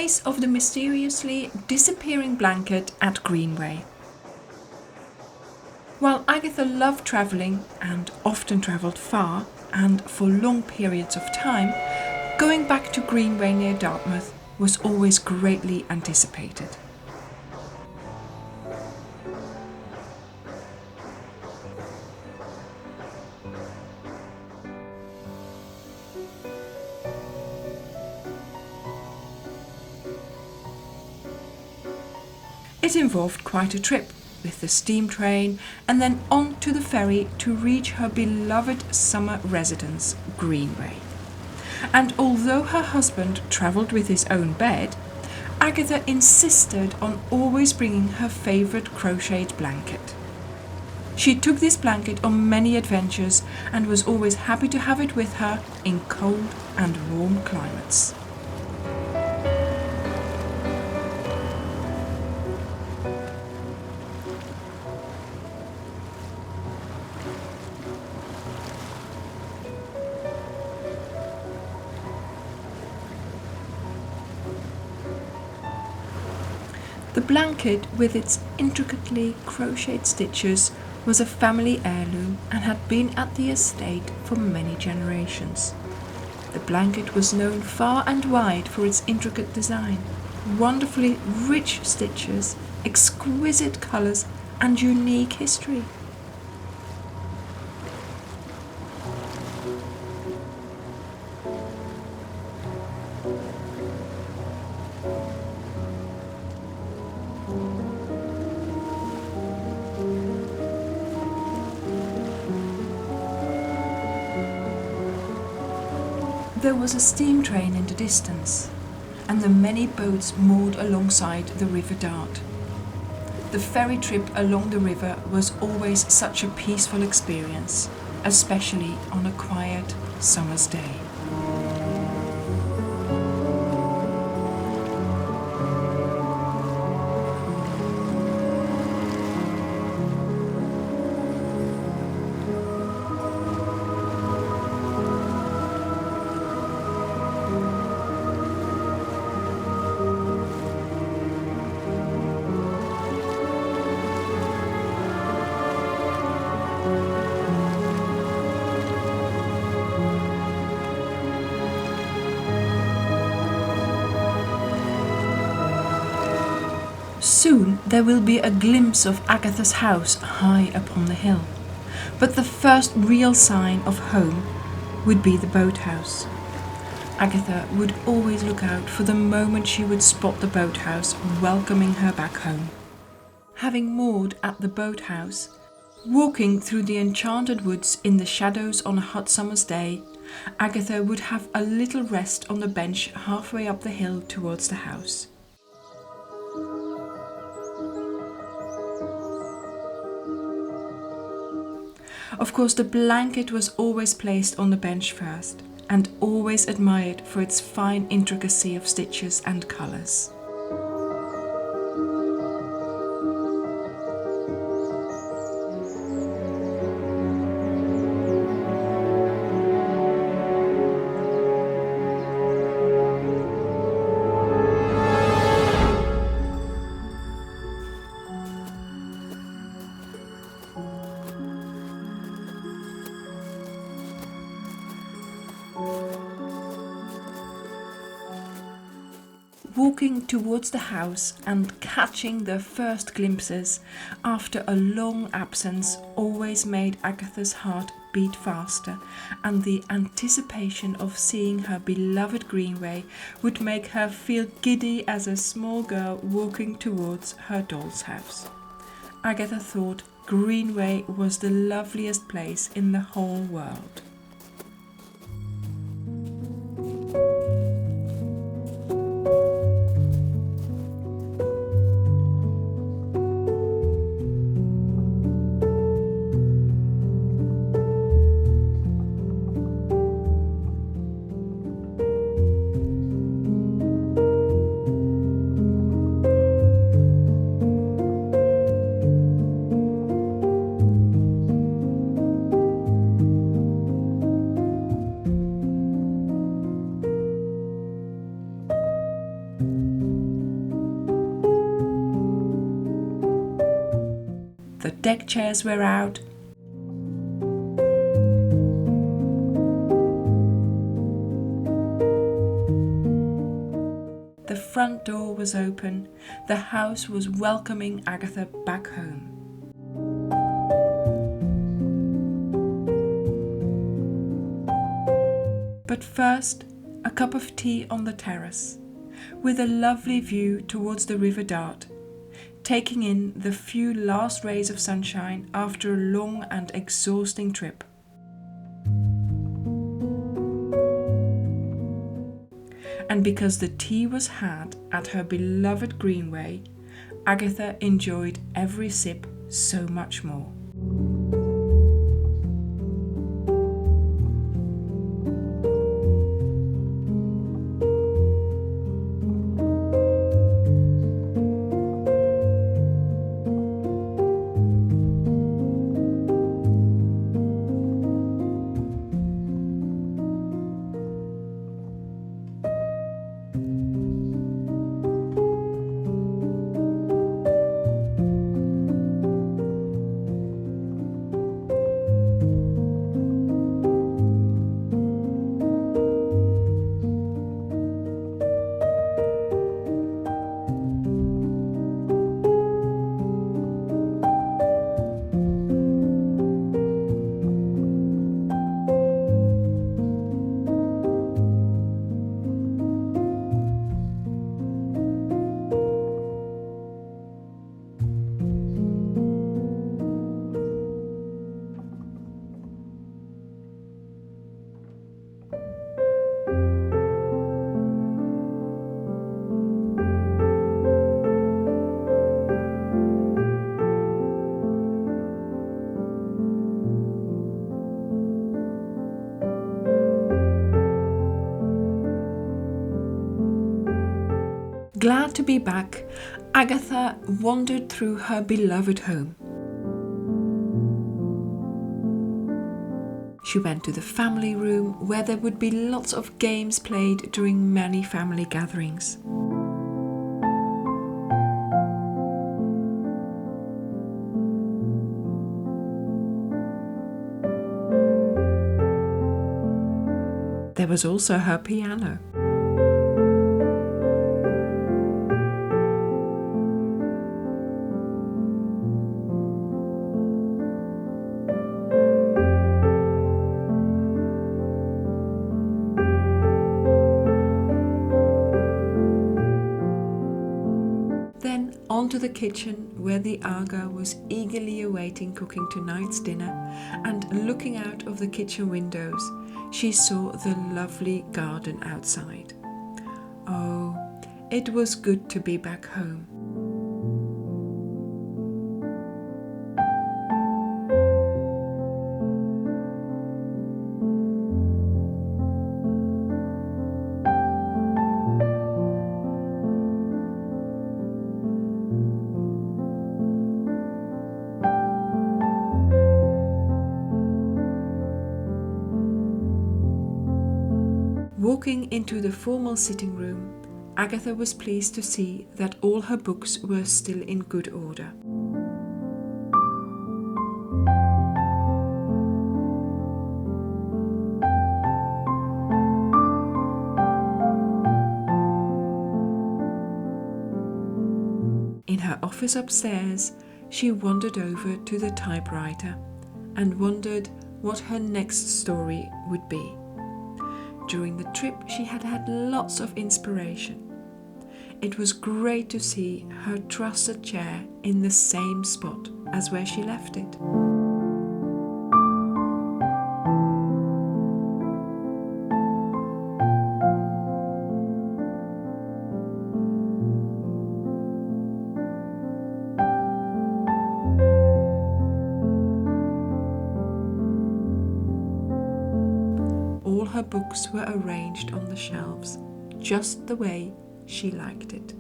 case of the mysteriously disappearing blanket at Greenway. While Agatha loved travelling and often travelled far and for long periods of time, going back to Greenway near Dartmouth was always greatly anticipated. It involved quite a trip, with the steam train and then on to the ferry to reach her beloved summer residence, Greenway. And although her husband travelled with his own bed, Agatha insisted on always bringing her favourite crocheted blanket. She took this blanket on many adventures and was always happy to have it with her in cold and warm climates. The blanket, with its intricately crocheted stitches, was a family heirloom and had been at the estate for many generations. The blanket was known far and wide for its intricate design, wonderfully rich stitches, exquisite colours, and unique history. There was a steam train in the distance, and the many boats moored alongside the River Dart. The ferry trip along the river was always such a peaceful experience, especially on a quiet summer's day. Soon there will be a glimpse of Agatha's house high upon the hill, but the first real sign of home would be the boathouse. Agatha would always look out for the moment she would spot the boathouse welcoming her back home. Having moored at the boathouse, walking through the enchanted woods in the shadows on a hot summer's day, Agatha would have a little rest on the bench halfway up the hill towards the house. Of course, the blanket was always placed on the bench first, and always admired for its fine intricacy of stitches and colours. Walking towards the house and catching the first glimpses after a long absence always made Agatha's heart beat faster, and the anticipation of seeing her beloved Greenway would make her feel giddy as a small girl walking towards her doll's house. Agatha thought Greenway was the loveliest place in the whole world. The deck chairs were out. The front door was open. The house was welcoming Agatha back home. But first, a cup of tea on the terrace, with a lovely view towards the River Dart, taking in the few last rays of sunshine after a long and exhausting trip. And because the tea was had at her beloved Greenway, Agatha enjoyed every sip so much more. Glad to be back, Agatha wandered through her beloved home. She went to the family room where there would be lots of games played during many family gatherings. There was also her piano. Then onto the kitchen where the Aga was eagerly awaiting cooking tonight's dinner, and looking out of the kitchen windows, she saw the lovely garden outside. Oh, it was good to be back home. Walking into the formal sitting room, Agatha was pleased to see that all her books were still in good order. In her office upstairs, she wandered over to the typewriter and wondered what her next story would be. During the trip, she had had lots of inspiration. It was great to see her trusted chair in the same spot as where she left it. All her books were arranged on the shelves, just the way she liked it.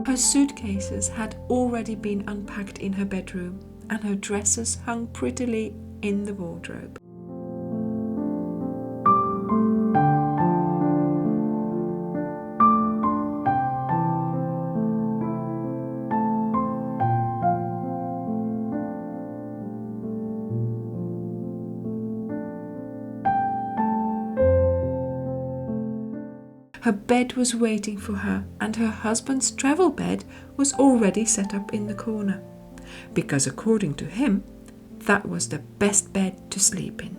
Her suitcases had already been unpacked in her bedroom, and her dresses hung prettily in the wardrobe. Her bed was waiting for her, and her husband's travel bed was already set up in the corner, because according to him, that was the best bed to sleep in.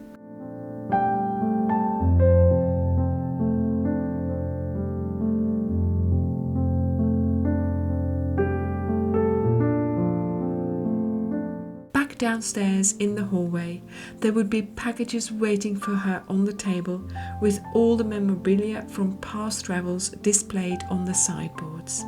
Downstairs in the hallway, there would be packages waiting for her on the table, with all the memorabilia from past travels displayed on the sideboards.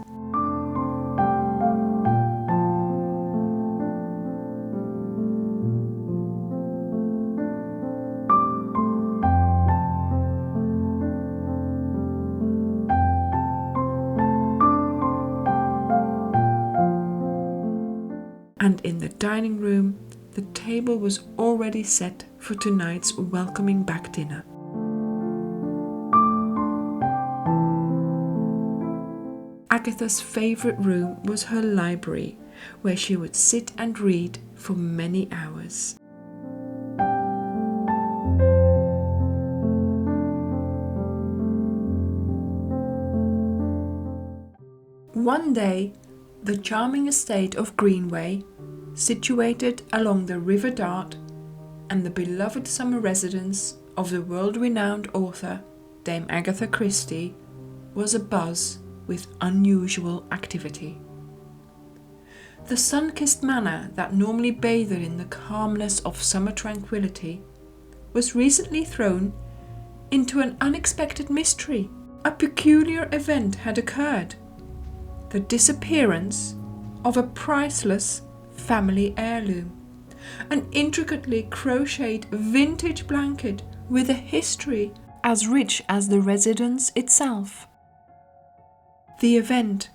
And in the dining room, the table was already set for tonight's welcoming back dinner. Agatha's favourite room was her library, where she would sit and read for many hours. One day, the charming estate of Greenway, situated along the River Dart, and the beloved summer residence of the world-renowned author Dame Agatha Christie, was abuzz with unusual activity. The sun-kissed manor that normally bathed in the calmness of summer tranquility was recently thrown into an unexpected mystery. A peculiar event had occurred: the disappearance of a priceless family heirloom, an intricately crocheted vintage blanket with a history as rich as the residence itself. The event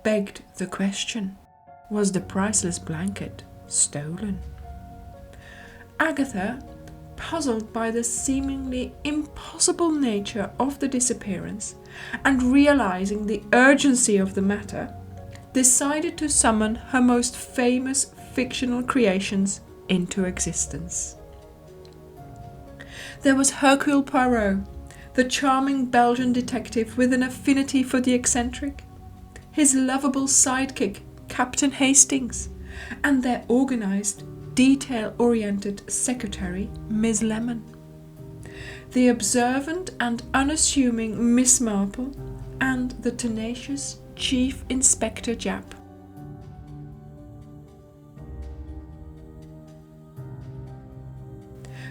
begged the question: was the priceless blanket stolen? Agatha, puzzled by the seemingly impossible nature of the disappearance and realizing the urgency of the matter, decided to summon her most famous fictional creations into existence. There was Hercule Poirot, the charming Belgian detective with an affinity for the eccentric, his lovable sidekick, Captain Hastings, and their organized, detail-oriented secretary, Miss Lemon, the observant and unassuming Miss Marple, and the tenacious Chief Inspector Japp.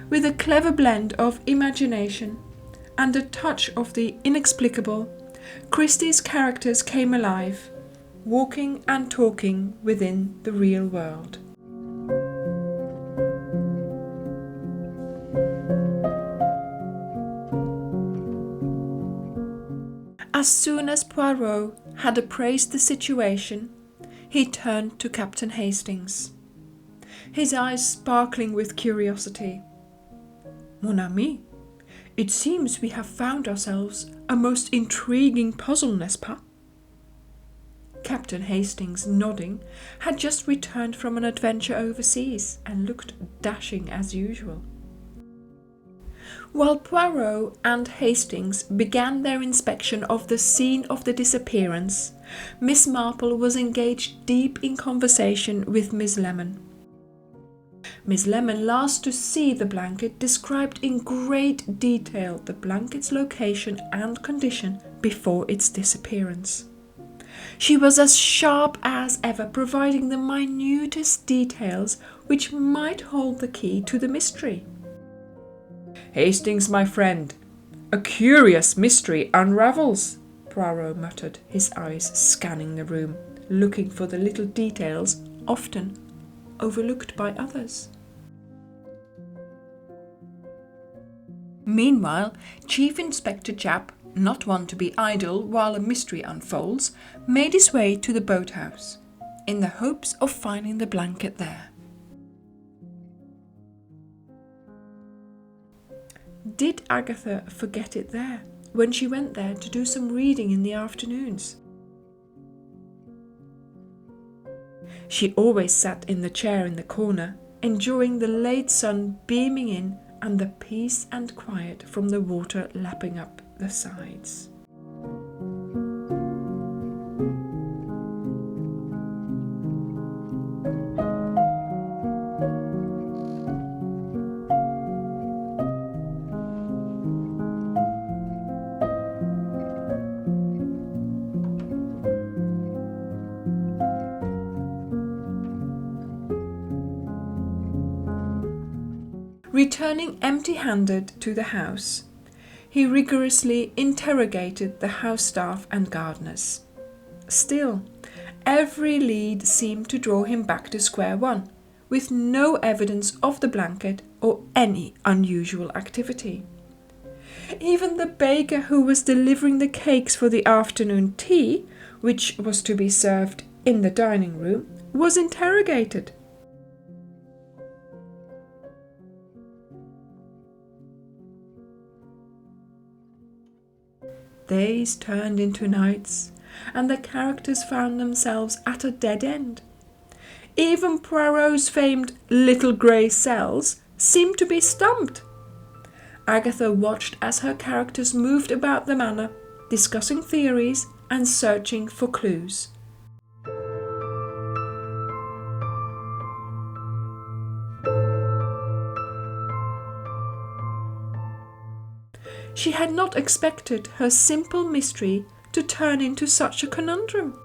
With a clever blend of imagination and a touch of the inexplicable, Christie's characters came alive, walking and talking within the real world. As soon as Poirot had appraised the situation, he turned to Captain Hastings, his eyes sparkling with curiosity. "Mon ami, it seems we have found ourselves a most intriguing puzzle, n'est-ce pas?" Captain Hastings, nodding, had just returned from an adventure overseas and looked dashing as usual. While Poirot and Hastings began their inspection of the scene of the disappearance, Miss Marple was engaged deep in conversation with Miss Lemon. Miss Lemon, last to see the blanket, described in great detail the blanket's location and condition before its disappearance. She was as sharp as ever, providing the minutest details which might hold the key to the mystery. "Hastings, my friend, a curious mystery unravels," Poirot muttered, his eyes scanning the room, looking for the little details often overlooked by others. Meanwhile, Chief Inspector Japp, not one to be idle while a mystery unfolds, made his way to the boathouse, in the hopes of finding the blanket there. Did Agatha forget it there, when she went there to do some reading in the afternoons? She always sat in the chair in the corner, enjoying the late sun beaming in and the peace and quiet from the water lapping up the sides. Returning empty-handed to the house, he rigorously interrogated the house staff and gardeners. Still, every lead seemed to draw him back to square one, with no evidence of the blanket or any unusual activity. Even the baker who was delivering the cakes for the afternoon tea, which was to be served in the dining room, was interrogated. Days turned into nights, and the characters found themselves at a dead end. Even Poirot's famed little grey cells seemed to be stumped. Agatha watched as her characters moved about the manor, discussing theories and searching for clues. She had not expected her simple mystery to turn into such a conundrum.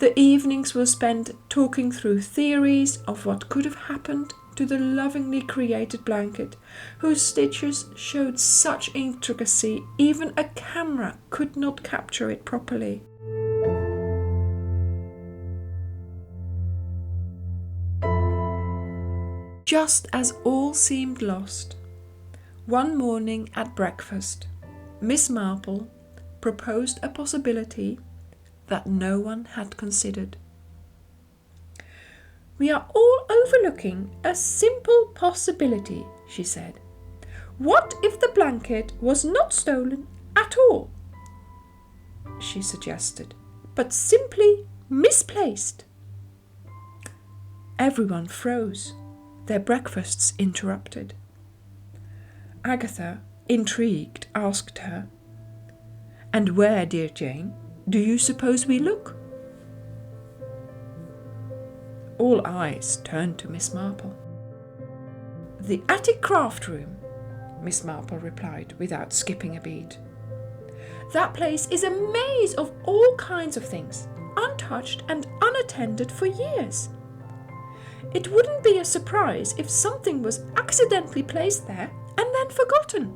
The evenings were spent talking through theories of what could have happened to the lovingly created blanket, whose stitches showed such intricacy even a camera could not capture it properly. Just as all seemed lost, one morning at breakfast, Miss Marple proposed a possibility that no one had considered. "We are all overlooking a simple possibility," she said. "What if the blanket was not stolen at all?" she suggested, "but simply misplaced." Everyone froze, their breakfasts interrupted. Agatha, intrigued, asked her, "And where, dear Jane, do you suppose we look?" All eyes turned to Miss Marple. "The attic craft room," Miss Marple replied without skipping a beat. "That place is a maze of all kinds of things, untouched and unattended for years. It wouldn't be a surprise if something was accidentally placed there and then forgotten."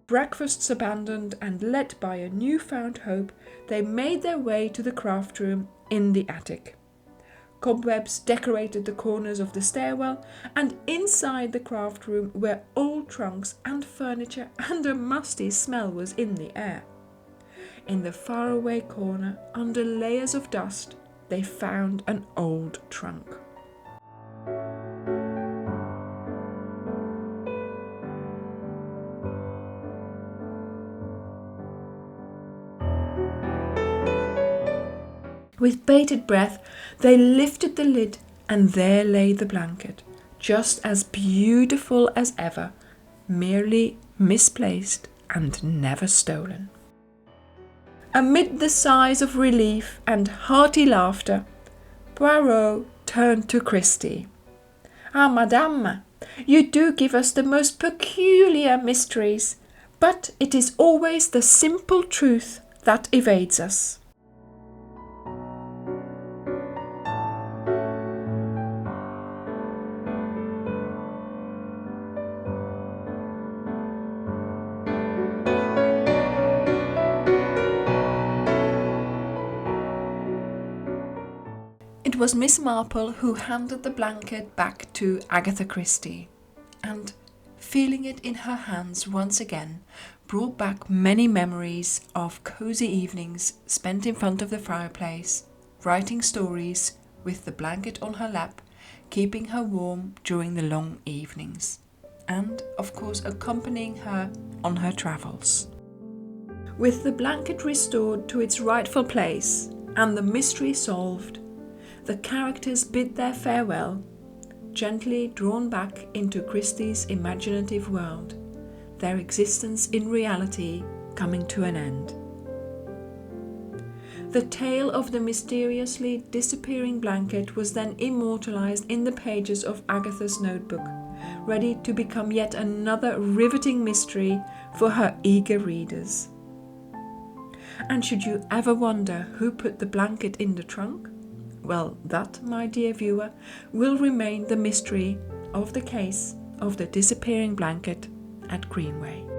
Breakfasts abandoned and led by a newfound hope, they made their way to the craft room in the attic. Cobwebs decorated the corners of the stairwell, and inside the craft room were old trunks and furniture, and a musty smell was in the air. In the faraway corner, under layers of dust, they found an old trunk. With bated breath, they lifted the lid, and there lay the blanket, just as beautiful as ever, merely misplaced and never stolen. Amid the sighs of relief and hearty laughter, Poirot turned to Christie. "Ah, Madame, you do give us the most peculiar mysteries, but it is always the simple truth that evades us." It was Miss Marple who handed the blanket back to Agatha Christie, and, feeling it in her hands once again, brought back many memories of cosy evenings spent in front of the fireplace, writing stories with the blanket on her lap, keeping her warm during the long evenings, and, of course, accompanying her on her travels. With the blanket restored to its rightful place and the mystery solved, the characters bid their farewell, gently drawn back into Christie's imaginative world, their existence in reality coming to an end. The tale of the mysteriously disappearing blanket was then immortalized in the pages of Agatha's notebook, ready to become yet another riveting mystery for her eager readers. And should you ever wonder who put the blanket in the trunk, well, that, my dear viewer, will remain the mystery of the case of the disappearing blanket at Greenway.